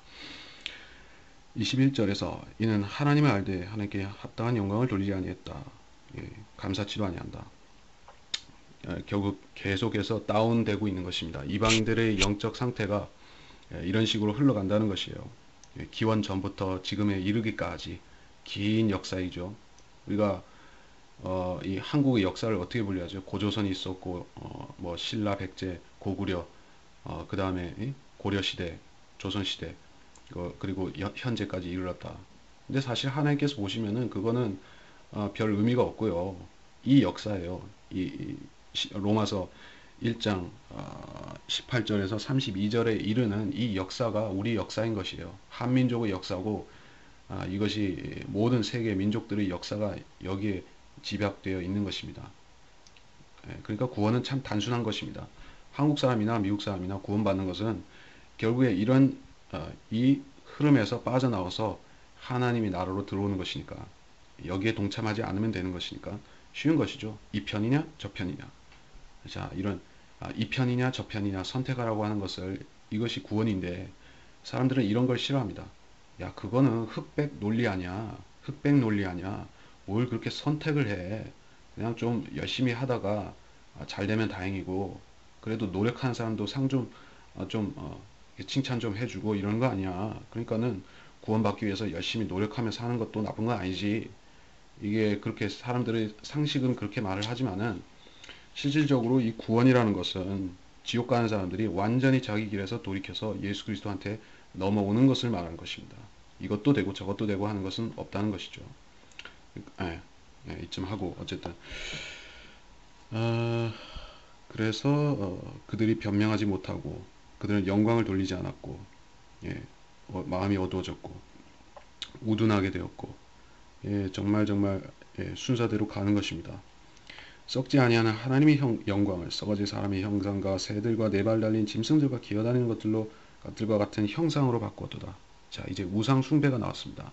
21절에서 이는 하나님을 알되 하나님께 합당한 영광을 돌리지 아니했다. 감사치도 아니한다. 결국 계속해서 다운되고 있는 것입니다. 이방인들의 영적 상태가 이런 식으로 흘러간다는 것이에요. 기원 전부터 지금에 이르기까지 긴 역사이죠. 우리가 이 한국의 역사를 어떻게 분류하죠? 고조선이 있었고 뭐 신라, 백제, 고구려, 그 다음에 고려 시대, 조선 시대, 그리고 현재까지 이르렀다. 근데 사실 하나님께서 보시면은 그거는 별 의미가 없고요. 이 역사예요. 이 로마서 1장 18절에서 32절에 이르는 이 역사가 우리 역사인 것이에요. 한민족의 역사고 이것이 모든 세계 민족들의 역사가 여기에 집약되어 있는 것입니다. 그러니까 구원은 참 단순한 것입니다. 한국 사람이나 미국 사람이나 구원받는 것은 결국에 이 흐름에서 빠져나와서 하나님의 나라로 들어오는 것이니까 여기에 동참하지 않으면 되는 것이니까 쉬운 것이죠. 이 편이냐 저 편이냐. 자, 이 편이냐 저 편이냐 선택하라고 하는 것을 이것이 구원인데 사람들은 이런 걸 싫어합니다. 야, 그거는 흑백 논리 아니야. 흑백 논리 아니야. 뭘 그렇게 선택을 해. 그냥 좀 열심히 하다가 잘 되면 다행이고 그래도 노력하는 사람도 칭찬 좀 해주고 이런 거 아니야. 그러니까는 구원받기 위해서 열심히 노력하며 사는 것도 나쁜 건 아니지. 이게 그렇게 사람들의 상식은 그렇게 말을 하지만은 실질적으로 이 구원이라는 것은 지옥 가는 사람들이 완전히 자기 길에서 돌이켜서 예수 그리스도한테 넘어오는 것을 말하는 것입니다. 이것도 되고 저것도 되고 하는 것은 없다는 것이죠. 이쯤 하고 어쨌든 그래서 그들이 변명하지 못하고 그들은 영광을 돌리지 않았고 마음이 어두워졌고 우둔하게 되었고 정말 순서대로 가는 것입니다. 썩지 아니하는 하나님의 영광을 썩어질 사람의 형상과 새들과 네 발 달린 짐승들과 기어다니는 것들과 같은 형상으로 바꾸었도다. 자, 이제 우상 숭배가 나왔습니다.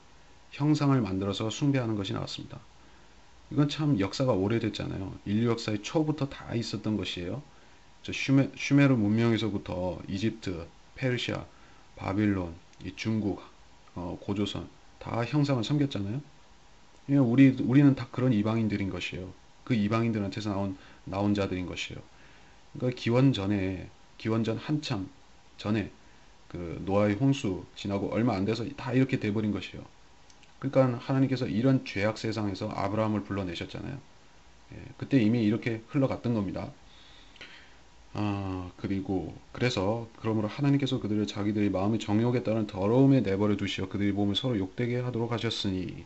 형상을 만들어서 숭배하는 것이 나왔습니다. 이건 참 역사가 오래됐잖아요. 인류 역사의 초부터 다 있었던 것이에요. 슈메르 문명에서부터 이집트, 페르시아, 바빌론, 중국, 고조선 다 형상을 섬겼잖아요. 우리는 다 그런 이방인들인 것이에요. 그 이방인들한테서 나온 자들인 것이에요. 그러니까 기원전 한참 전에 그 노아의 홍수 지나고 얼마 안 돼서 다 이렇게 돼버린 것이에요. 그러니까 하나님께서 이런 죄악 세상에서 아브라함을 불러내셨잖아요. 그때 이미 이렇게 흘러갔던 겁니다. 그리고 그러므로 하나님께서 그들을 자기들의 마음의 정욕에 따른 더러움에 내버려 두시어 그들의 몸을 서로 욕되게 하도록 하셨으니,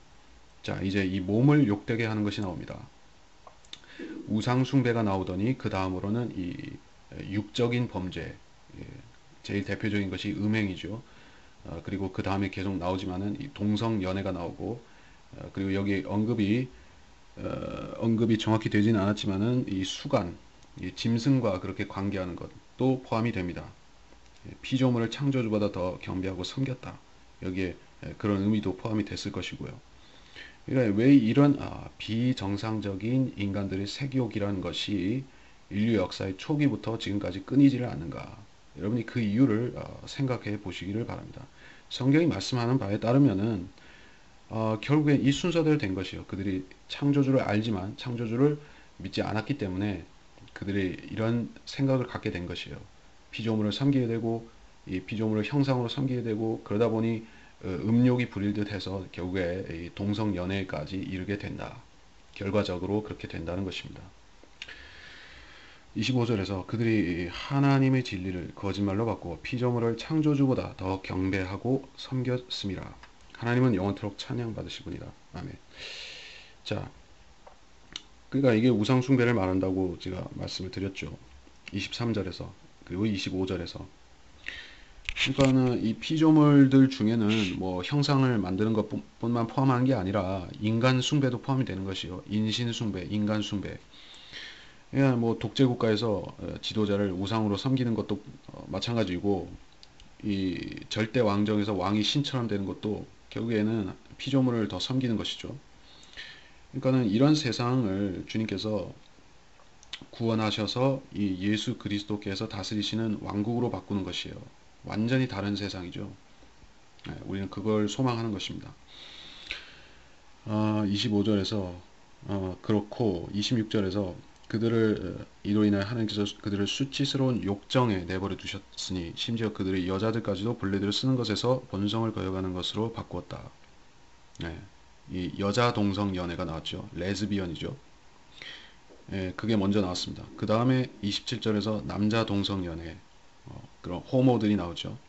자, 이제 이 몸을 욕되게 하는 것이 나옵니다. 우상 숭배가 나오더니 그 다음으로는 이 육적인 범죄, 제일 대표적인 것이 음행이죠. 그리고 그 다음에 계속 나오지만은 이 동성 연애가 나오고, 그리고 여기 언급이 정확히 되지는 않았지만은 이 수간, 이 짐승과 그렇게 관계하는 것도 포함이 됩니다. 피조물을 창조주보다 더 경배하고 섬겼다. 여기에 그런 의미도 포함이 됐을 것이고요. 그러니까 왜 이런 비정상적인 인간들의 색욕이라는 것이 인류 역사의 초기부터 지금까지 끊이지를 않는가? 여러분이 그 이유를 생각해 보시기를 바랍니다. 성경이 말씀하는 바에 따르면은 결국엔 이 순서대로 된 것이요. 그들이 창조주를 알지만 창조주를 믿지 않았기 때문에 그들이 이런 생각을 갖게 된 것이에요. 피조물을 섬기게 되고 이 피조물을 형상으로 섬기게 되고 그러다 보니 음욕이 부릴 듯 해서 결국에 동성 연애까지 이르게 된다. 결과적으로 그렇게 된다는 것입니다. 25절에서 그들이 하나님의 진리를 거짓말로 바꾸어 피조물을 창조주보다 더 경배하고 섬겼음이라. 하나님은 영원토록 찬양받으시구니라. 아멘. 자, 그러니까 이게 우상숭배를 말한다고 제가 말씀을 드렸죠. 23절에서 그리고 25절에서. 그러니까는 이 피조물들 중에는 뭐 형상을 만드는 것뿐만 포함하는 게 아니라 인간 숭배도 포함이 되는 것이요. 인신 숭배, 인간 숭배. 그러니까 뭐 독재 국가에서 지도자를 우상으로 섬기는 것도 마찬가지고, 이 절대 왕정에서 왕이 신처럼 되는 것도 결국에는 피조물을 더 섬기는 것이죠. 그러니까는 이런 세상을 주님께서 구원하셔서 이 예수 그리스도께서 다스리시는 왕국으로 바꾸는 것이에요. 완전히 다른 세상이죠. 우리는 그걸 소망하는 것입니다. 25절에서 그렇고 26절에서 이로 인하여 하나님께서 그들을 수치스러운 욕정에 내버려 두셨으니 심지어 그들의 여자들까지도 본래대로 쓰는 것에서 본성을 거역하는 것으로 바꾸었다. 이 여자 동성 연애가 나왔죠. 레즈비언이죠. 그게 먼저 나왔습니다. 그 다음에 27절에서 남자 동성 연애, 그런 호모들이 나오죠.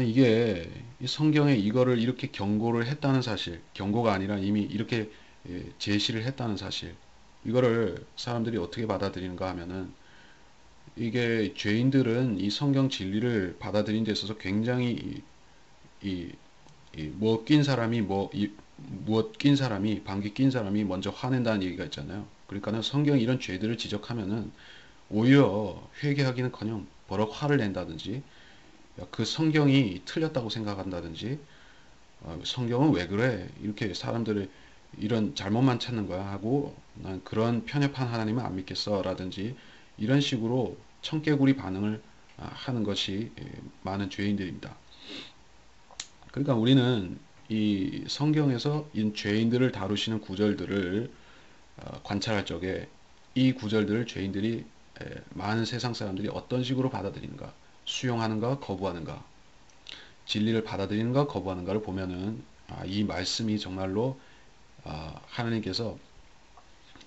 이게 이 성경에 이거를 이렇게 경고를 했다는 사실, 경고가 아니라 이미 이렇게 제시를 했다는 사실, 이거를 사람들이 어떻게 받아들이는가 하면은, 이게 죄인들은 이 성경 진리를 받아들인 데 있어서 굉장히 무엇 낀 사람이 방귀 낀 사람이 먼저 화낸다는 얘기가 있잖아요. 그러니까는 성경이 이런 죄들을 지적하면은 오히려 회개하기는커녕 버럭 화를 낸다든지, 그 성경이 틀렸다고 생각한다든지, 성경은 왜 그래? 이렇게 사람들을 이런 잘못만 찾는 거야 하고, 난 그런 편협한 하나님은 안 믿겠어 라든지, 이런 식으로 청개구리 반응을 하는 것이 많은 죄인들입니다. 그러니까 우리는 이 성경에서 이 죄인들을 다루시는 구절들을 관찰할 적에 이 구절들을 죄인들이, 많은 세상 사람들이 어떤 식으로 받아들이는가, 수용하는가 거부하는가, 진리를 받아들이는가 거부하는가를 보면은 이 말씀이 정말로 하나님께서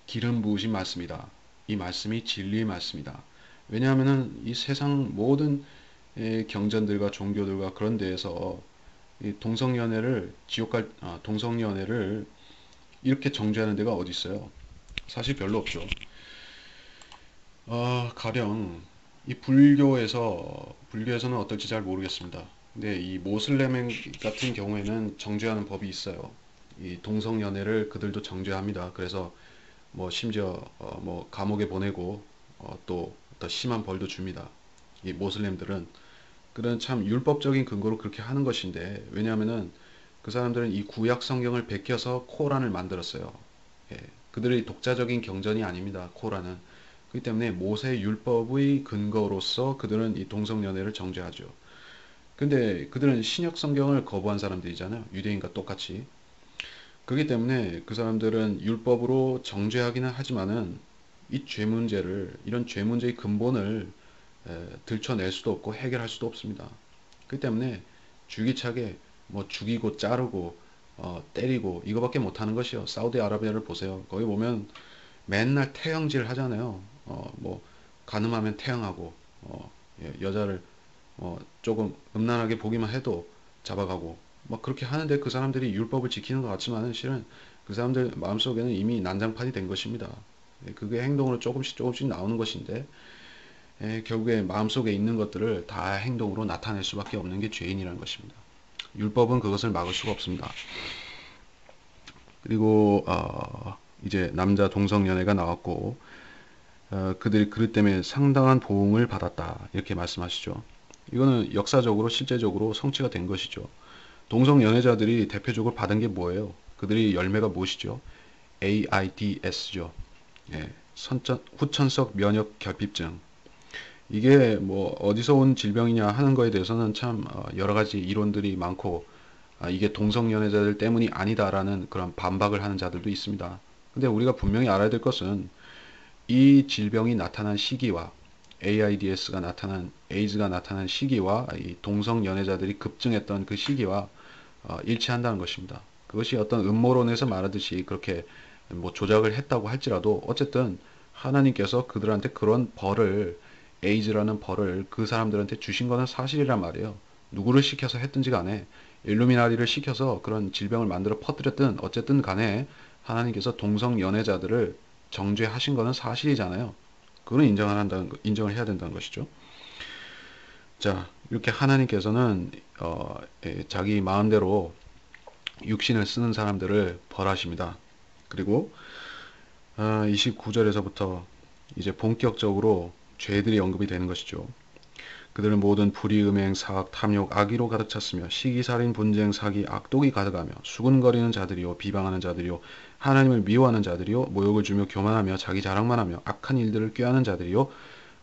기름 부으신 말씀이다. 이 말씀이 진리의 말씀이다. 왜냐하면은 이 세상 모든 경전들과 종교들과 그런 데에서 이 동성연애를 이렇게 정죄하는 데가 어디 있어요? 사실 별로 없죠. 가령 이 불교에서는 어떨지 잘 모르겠습니다. 근데 이 모슬렘 같은 경우에는 정죄하는 법이 있어요. 이 동성연애를 그들도 정죄합니다. 그래서 뭐 심지어 뭐 감옥에 보내고 또 더 심한 벌도 줍니다. 이 모슬렘들은 그런 참 율법적인 근거로 그렇게 하는 것인데, 왜냐하면은 그 사람들은 이 구약 성경을 베껴서 코란을 만들었어요. 예, 그들의 독자적인 경전이 아닙니다. 코란은. 그렇기 때문에 모세 율법의 근거로서 그들은 이 동성연애를 정죄하죠. 근데 그들은 신약 성경을 거부한 사람들이잖아요. 유대인과 똑같이. 그렇기 때문에 그 사람들은 율법으로 정죄하기는 하지만은 이 죄 문제를, 이런 죄 문제의 근본을 들춰낼 수도 없고 해결할 수도 없습니다. 그렇기 때문에 줄기차게 뭐 죽이고 자르고 때리고 이거밖에 못하는 것이요. 사우디아라비아를 보세요. 거기 보면 맨날 태형질 하잖아요. 뭐 가늠하면 태형하고 여자를 조금 음란하게 보기만 해도 잡아가고 막 그렇게 하는데, 그 사람들이 율법을 지키는 것 같지만은 실은 그 사람들 마음속에는 이미 난장판이 된 것입니다. 그게 행동으로 조금씩 조금씩 나오는 것인데, 결국에 마음속에 있는 것들을 다 행동으로 나타낼 수밖에 없는 게 죄인이라는 것입니다. 율법은 그것을 막을 수가 없습니다. 그리고 이제 남자 동성연애가 나왔고 그들이 그릇 때문에 상당한 보응을 받았다 이렇게 말씀하시죠. 이거는 역사적으로 실제적으로 성취가 된 것이죠. 동성 연애자들이 대표적으로 받은 게 뭐예요? 그들이 열매가 무엇이죠? AIDS죠. 예, 후천성 면역 결핍증. 이게 뭐 어디서 온 질병이냐 하는 거에 대해서는 참 여러 가지 이론들이 많고, 이게 동성 연애자들 때문이 아니다라는 그런 반박을 하는 자들도 있습니다. 근데 우리가 분명히 알아야 될 것은 이 질병이 나타난 시기와 AIDS가 나타난 에이즈가 나타난 시기와 이 동성 연애자들이 급증했던 그 시기와 일치한다는 것입니다. 그것이 어떤 음모론에서 말하듯이 그렇게 뭐 조작을 했다고 할지라도 어쨌든 하나님께서 그들한테 그런 벌을, 에이즈라는 벌을 그 사람들한테 주신 것은 사실이란 말이에요. 누구를 시켜서 했든지 간에, 일루미나리를 시켜서 그런 질병을 만들어 퍼뜨렸든 어쨌든 간에 하나님께서 동성 연애자들을 정죄하신 것은 사실이잖아요. 그거는 인정을 해야 된다는 것이죠. 자, 이렇게 하나님께서는 자기 마음대로 육신을 쓰는 사람들을 벌하십니다. 그리고 29절에서부터 이제 본격적으로 죄들이 언급이 되는 것이죠. 그들은 모든 불의, 음행, 사악, 탐욕, 악의로 가득 찼으며 시기살인, 분쟁, 사기, 악독이 가득하며 수군거리는 자들이요 비방하는 자들이요 하나님을 미워하는 자들이요 모욕을 주며 교만하며 자기 자랑만 하며 악한 일들을 꾀하는 자들이요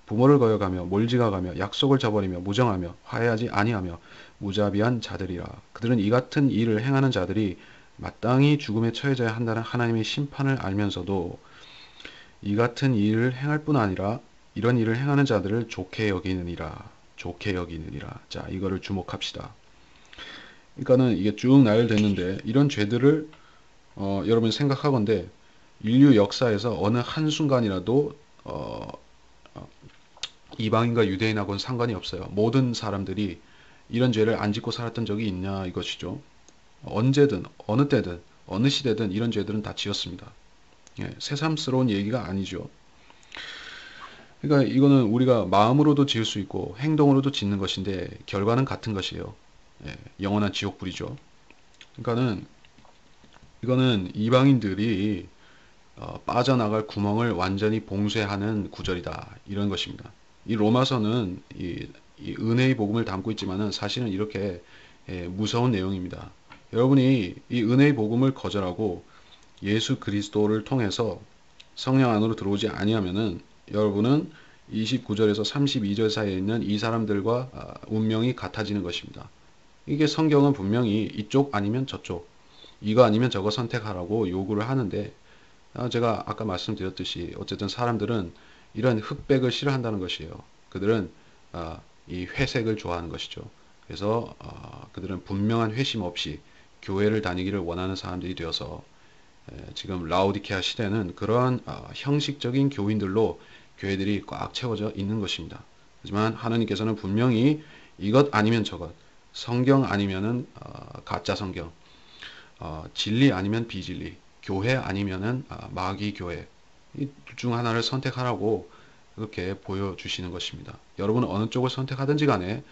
부모를 거역하며 몰지각하며 약속을 저버리며 무정하며 화해하지 아니하며 무자비한 자들이라. 그들은 이 같은 일을 행하는 자들이 마땅히 죽음에 처해져야 한다는 하나님의 심판을 알면서도 이 같은 일을 행할 뿐 아니라 이런 일을 행하는 자들을 좋게 여기느니라. 좋게 여기느니라. 자, 이거를 주목합시다. 그러니까는 이게 쭉 나열됐는데, 이런 죄들을 여러분 생각하건대 인류 역사에서 어느 한순간이라도 이방인과 유대인하고는 상관이 없어요. 모든 사람들이 이런 죄를 안 짓고 살았던 적이 있냐 이것이죠. 언제든 어느 때든 어느 시대든 이런 죄들은 다 지었습니다. 예, 새삼스러운 얘기가 아니죠. 그러니까 이거는 우리가 마음으로도 지을 수 있고 행동으로도 짓는 것인데 결과는 같은 것이에요. 예, 영원한 지옥불이죠. 그러니까는 이거는 이방인들이 빠져나갈 구멍을 완전히 봉쇄하는 구절이다 이런 것입니다. 이 로마서는 이 은혜의 복음을 담고 있지만은 사실은 이렇게 무서운 내용입니다. 여러분이 이 은혜의 복음을 거절하고 예수 그리스도를 통해서 성령 안으로 들어오지 아니하면은 여러분은 29절에서 32절 사이에 있는 이 사람들과 운명이 같아지는 것입니다. 이게 성경은 분명히 이쪽 아니면 저쪽, 이거 아니면 저거 선택하라고 요구를 하는데, 제가 아까 말씀드렸듯이 어쨌든 사람들은 이런 흑백을 싫어한다는 것이에요. 그들은 이 회색을 좋아하는 것이죠. 그래서 그들은 분명한 회심 없이 교회를 다니기를 원하는 사람들이 되어서 지금 라오디케아 시대는 그러한 형식적인 교인들로 교회들이 꽉 채워져 있는 것입니다. 하지만 하나님께서는 분명히 이것 아니면 저것, 성경 아니면은 가짜 성경, 진리 아니면 비진리, 교회 아니면은 마귀 교회, 이 둘 중 하나를 선택하라고 그렇게 보여주시는 것입니다. 여러분은 어느 쪽을 선택하든지 간에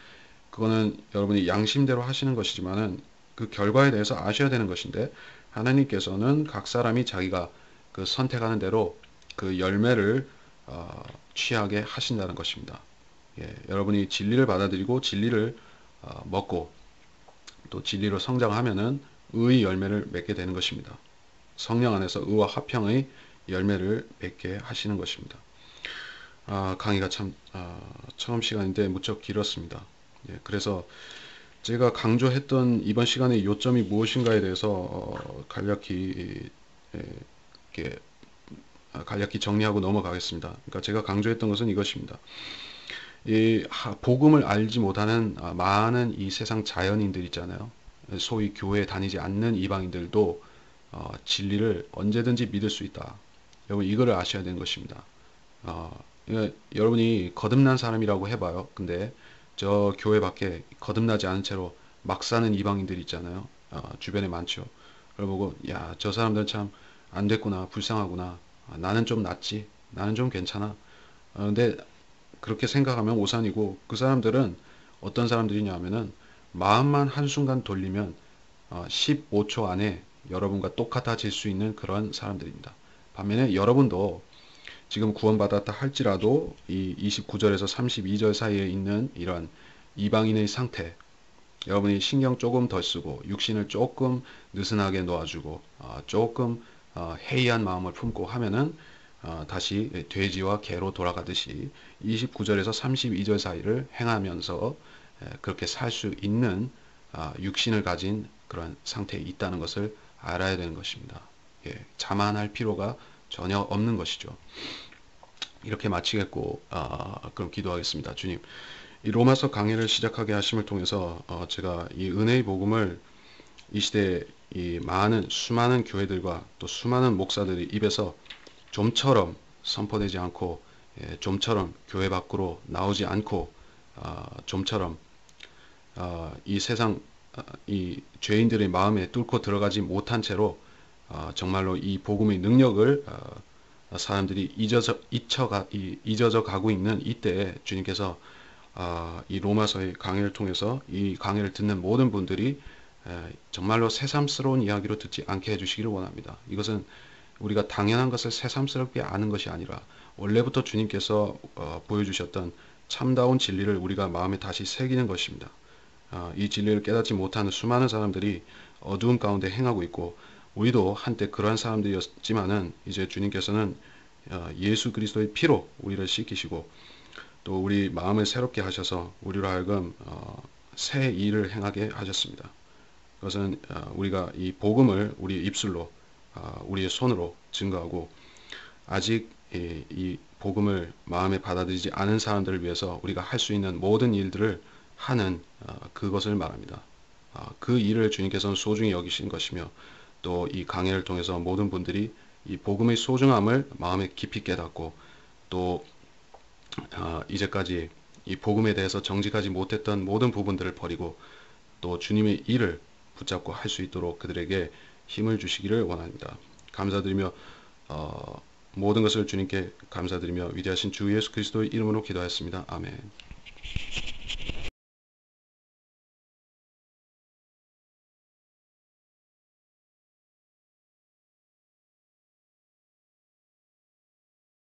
그거는 여러분이 양심대로 하시는 것이지만은 그 결과에 대해서 아셔야 되는 것인데, 하나님께서는 각 사람이 자기가 그 선택하는 대로 그 열매를 취하게 하신다는 것입니다. 예, 여러분이 진리를 받아들이고 진리를 먹고 또 진리로 성장하면은 의의 열매를 맺게 되는 것입니다. 성령 안에서 의와 화평의 열매를 맺게 하시는 것입니다. 강의가 참 처음 시간인데 무척 길었습니다. 예, 그래서 제가 강조했던 이번 시간의 요점이 무엇인가에 대해서 간략히 이렇게 간략히 정리하고 넘어가겠습니다. 그러니까 제가 강조했던 것은 이것입니다. 이 복음을 알지 못하는 많은 이 세상 자연인들 있잖아요. 소위 교회에 다니지 않는 이방인들도 진리를 언제든지 믿을 수 있다. 여러분 이거를 아셔야 되는 것입니다. 여러분이 거듭난 사람이라고 해봐요. 근데 저 교회 밖에 거듭나지 않은 채로 막 사는 이방인들 있잖아요. 주변에 많죠. 그걸 보고 야, 저 사람들은 참 안 됐구나, 불쌍하구나. 나는 좀 낫지, 나는 좀 괜찮아. 근데 그렇게 생각하면 오산이고, 그 사람들은 어떤 사람들이냐 하면은 마음만 한순간 돌리면 15초 안에 여러분과 똑같아질 수 있는 그런 사람들입니다. 반면에 여러분도 지금 구원받았다 할지라도 이 29절에서 32절 사이에 있는 이런 이방인의 상태, 여러분이 신경 조금 더 쓰고 육신을 조금 느슨하게 놓아주고 조금 해이한 마음을 품고 하면은 다시 돼지와 개로 돌아가듯이 29절에서 32절 사이를 행하면서 그렇게 살 수 있는 육신을 가진 그런 상태에 있다는 것을 알아야 되는 것입니다. 예, 자만할 필요가 전혀 없는 것이죠. 이렇게 마치겠고 그럼 기도하겠습니다. 주님, 이 로마서 강해를 시작하게 하심을 통해서 제가 이 은혜의 복음을 이 시대에 이 수많은 교회들과 또 수많은 목사들의 입에서 좀처럼 선포되지 않고 좀처럼 교회 밖으로 나오지 않고 좀처럼 이 세상 이 죄인들의 마음에 뚫고 들어가지 못한 채로 정말로 이 복음의 능력을 사람들이 잊어져 가고 있는 이때에 주님께서 이 로마서의 강해를 통해서 이 강해를 듣는 모든 분들이 정말로 새삼스러운 이야기로 듣지 않게 해주시기를 원합니다. 이것은 우리가 당연한 것을 새삼스럽게 아는 것이 아니라 원래부터 주님께서 보여주셨던 참다운 진리를 우리가 마음에 다시 새기는 것입니다. 이 진리를 깨닫지 못하는 수많은 사람들이 어두움 가운데 행하고 있고, 우리도 한때 그러한 사람들이었지만은 이제 주님께서는 예수 그리스도의 피로 우리를 씻기시고 또 우리 마음을 새롭게 하셔서 우리로 하여금 새 일을 행하게 하셨습니다. 그것은 우리가 이 복음을 우리의 입술로 우리의 손으로 증거하고, 아직 이 복음을 마음에 받아들이지 않은 사람들을 위해서 우리가 할 수 있는 모든 일들을 하는 그것을 말합니다. 그 일을 주님께서는 소중히 여기신 것이며, 또 이 강해를 통해서 모든 분들이 이 복음의 소중함을 마음에 깊이 깨닫고, 또 이제까지 이 복음에 대해서 정직하지 못했던 모든 부분들을 버리고 또 주님의 일을 붙잡고 할 수 있도록 그들에게 힘을 주시기를 원합니다. 감사드리며 모든 것을 주님께 감사드리며 위대하신 주 예수 그리스도의 이름으로 기도하였습니다. 아멘.